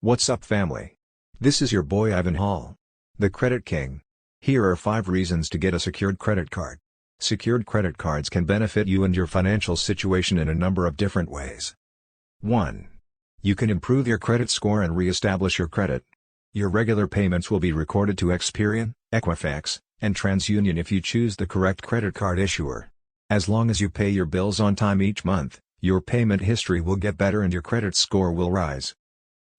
What's up, family? This is your boy Ivan Hall, the Credit King. Here are 5 reasons to get a secured credit card. Secured credit cards can benefit you and your financial situation in a number of different ways. 1. You can improve your credit score and re-establish your credit. Your regular payments will be recorded to Experian, Equifax, and TransUnion if you choose the correct credit card issuer. As long as you pay your bills on time each month, your payment history will get better and your credit score will rise.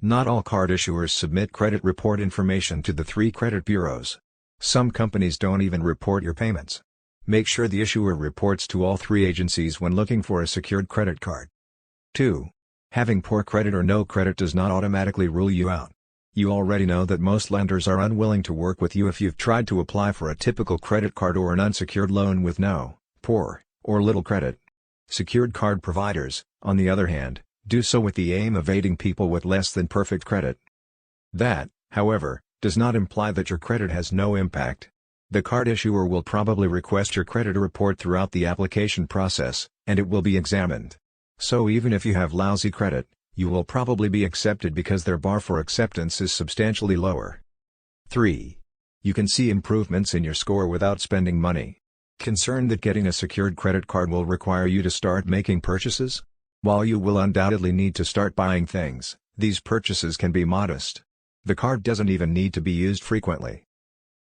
Not all card issuers submit credit report information to the 3 credit bureaus. Some companies don't even report your payments. Make sure the issuer reports to all 3 agencies when looking for a secured credit card. 2. Having poor credit or no credit does not automatically rule you out. You already know that most lenders are unwilling to work with you if you've tried to apply for a typical credit card or an unsecured loan with no, poor, or little credit. Secured card providers, on the other hand, do so with the aim of aiding people with less than perfect credit. That, however, does not imply that your credit has no impact. The card issuer will probably request your credit report throughout the application process, and it will be examined. So even if you have lousy credit, you will probably be accepted because their bar for acceptance is substantially lower. 3. You can see improvements in your score without spending money. Concerned that getting a secured credit card will require you to start making purchases? While you will undoubtedly need to start buying things, these purchases can be modest. The card doesn't even need to be used frequently.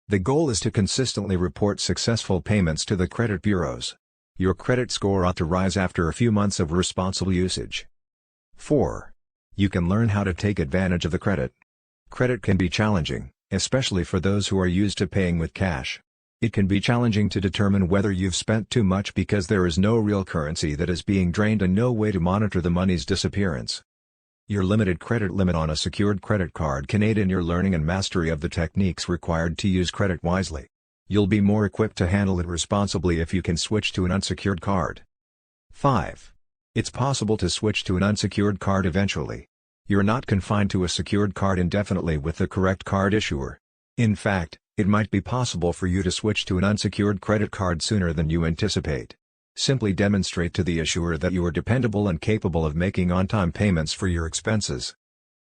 The goal is to consistently report successful payments to the credit bureaus. Your credit score ought to rise after a few months of responsible usage. 4. You can learn how to take advantage of the credit. Credit can be challenging, especially for those who are used to paying with cash. It can be challenging to determine whether you've spent too much because there is no real currency that is being drained and no way to monitor the money's disappearance. Your limited credit limit on a secured credit card can aid in your learning and mastery of the techniques required to use credit wisely. You'll be more equipped to handle it responsibly if you can switch to an unsecured card. 5. It's possible to switch to an unsecured card eventually. You're not confined to a secured card indefinitely with the correct card issuer. In fact, it might be possible for you to switch to an unsecured credit card sooner than you anticipate. Simply demonstrate to the issuer that you are dependable and capable of making on-time payments for your expenses.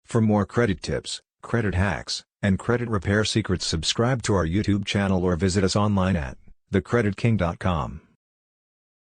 For more credit tips, credit hacks, and credit repair secrets, subscribe to our YouTube channel or visit us online at thecreditking.com.